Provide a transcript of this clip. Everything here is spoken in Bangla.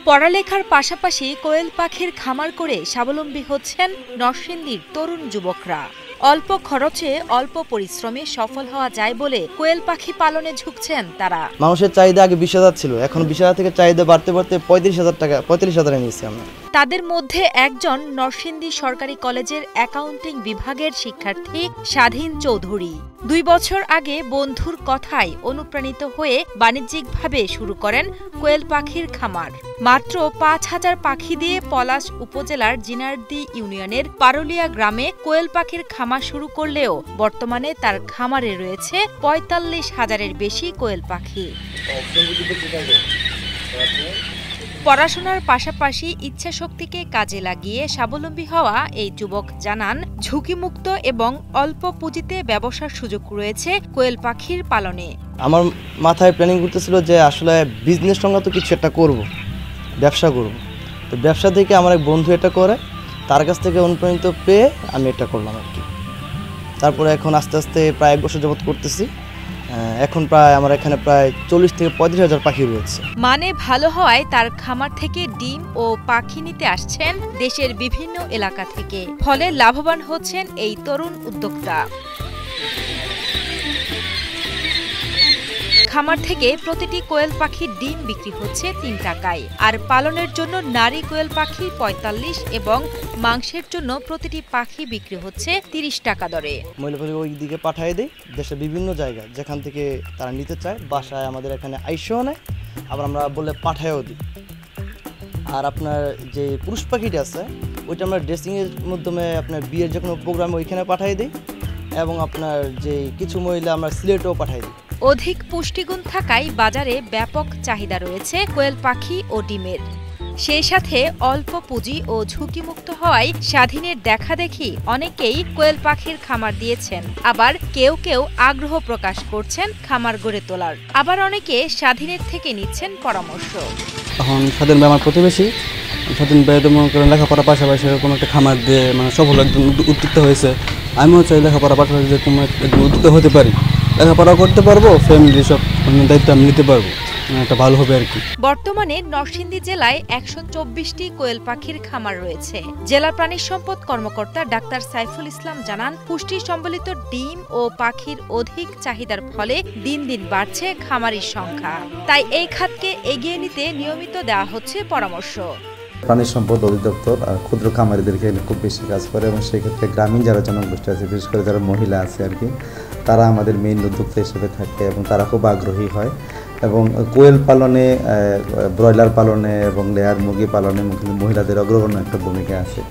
পড়ালেখার পাশাপাশি কোয়েল পাখির খামার করে স্বাবলম্বী হচ্ছেন নরসিংদীর তরুণ যুবকরা। অল্প খরচে অল্প পরিশ্রমে সফল হওয়া যায় বলে কোয়েল পাখি পালনে ঝুঁকছেন তারা। মানুষের চাহিদা আগে 20,000 ছিল, এখন 20,000 থেকে চাহিদা বাড়তে বাড়তে 35,000 নিয়েছি আমরা। তাদের মধ্যে একজন নরসিংদী সরকারি কলেজের অ্যাকাউন্টিং বিভাগের শিক্ষার্থী স্বাধীন চৌধুরী। 2 বছর আগে বন্ধুর কথায় অনুপ্রাণিত হয়ে বাণিজ্যিকভাবে শুরু করেন কোয়েল পাখির খামার। মাত্র 5,000 পাখি দিয়ে পলাশ উপজেলার জিনারদি ইউনিয়নের পারুলিয়া গ্রামে কোয়েল পাখির খামার শুরু করলেও বর্তমানে তার খামারে রয়েছে 45,000-এর বেশি কোয়েল পাখি। পড়াশোনার পাশাপাশি ইচ্ছাশক্তিকে কাজে লাগিয়ে স্বাবলম্বী হওয়া এই যুবক জানান, ঝুঁকিমুক্ত এবং অল্প পুঁজিতে ব্যবসার সুযোগ রয়েছে কোয়েল পাখির পালনে। আমার মাথায় প্ল্যানিং করতেছিল যে আসলে বিজনেস সংক্রান্ত কিছু একটা করব, ব্যবসা করব। তো ব্যবসা থেকে আমার এক বন্ধু এটা করে, তার কাছ থেকে অনুপ্রাণিত পেয়ে আমি এটা করলাম আর কি। তারপরে এখন আস্তে আস্তে প্রায় 1 বছর যাবত করতেছি। এখন প্রায় আমার এখানে প্রায় 40 থেকে 35,000 পাখি রয়েছে। মানে ভালো হওয়ায় তার খামার থেকে ডিম ও পাখি নিতে আসছেন দেশের বিভিন্ন এলাকা থেকে। ফলে লাভবান হচ্ছেন এই তরুণ উদ্যোক্তা। খামার থেকে প্রতিটি কোয়েল পাখির ডিম বিক্রি হচ্ছে 3 টাকায়, আর পালনের জন্য নারী কোয়েল পাখি 45 এবং মাংসের জন্য প্রতিটি পাখি বিক্রি হচ্ছে 30 টাকা দরে। মহিলা পাখি ওই দিকে পাঠিয়ে দেয় দেশের বিভিন্ন জায়গায়, যেখান থেকে তারা নিতে চায়। বাসায় আমাদের এখানে আইসেও নেয়, আবার আমরা বলে পাঠায়ও দিই। আর আপনার যে পুরুষ পাখিটা আছে ওইটা আমরা ড্রেসিংয়ের মাধ্যমে আপনার বিয়ের যে কোনো প্রোগ্রামে ওইখানে পাঠিয়ে দিই, এবং আপনার যে কিছু মহিলা আমরা সিলেটেও পাঠিয়ে দিই। অধিক পুষ্টিগুণ থাকায় বাজারে ব্যাপক চাহিদা রয়েছে কোয়েল পাখি ও ডিমের। সেই সাথে অল্প পুঁজি ও ঝুঁকিমুক্ত হওয়ায় স্বাধীনের দেখাদেখি অনেকেই কোয়েল পাখির খামার দিয়েছেন। আবার কেউ কেউ আগ্রহ প্রকাশ করছেন খামার গড়ে তোলার। আবার অনেকে স্বাধীনের থেকে নিচ্ছেন পরামর্শ। এখন স্বাধীন ভাই আমার প্রতিবেশী, স্বাধীন ভাই তো মনে করেন লেখাপড়ার পাশাপাশি এরকম একটা খামার দিয়ে মানে সফল একদম উদ্যোক্তা হয়েছে। আমিও চাই লেখাপড়ার পাশাপাশি যে কোনো একদম উদ্যোক্তা হতে পারি, লেখাপড়া করতে পারবো, ফ্যামিলি সব দায়িত্ব আমি নিতে পারবো, এটা ভালো হবে আর কি। বর্তমানে নরসিংদী জেলায় 124টি কোয়েল পাখির খামার রয়েছে। জেলা প্রাণী সম্পদ কর্মকর্তা ডাক্তার সাইফুল ইসলাম জানান, পুষ্টি সম্বলিত ডিম ও পাখির অধিক চাহিদার ফলে দিন দিন বাড়ছে খামারির সংখ্যা। তাই এই খাতকে এগিয়ে নিতে নিয়মিত দেওয়া হচ্ছে পরামর্শ। প্রাণী সম্পদ অধিদপ্তর ক্ষুদ্র খামারিদেরকে খুব বেশি কাজ করে, এবং সেক্ষেত্রে গ্রামীণ যারা জনগোষ্ঠী আছে, বিশেষ করে যারা মহিলা আছে আর কি, তারা আমাদের মেইন উদ্যোক্তা হিসেবে থাকে এবং তারা খুব আগ্রহী হয়। এবং কোয়েল পালনে, ব্রয়লার পালনে এবং লেয়ার মুরগি পালনে মহিলাদের অগ্রগণ্য একটা ভূমিকা আছে।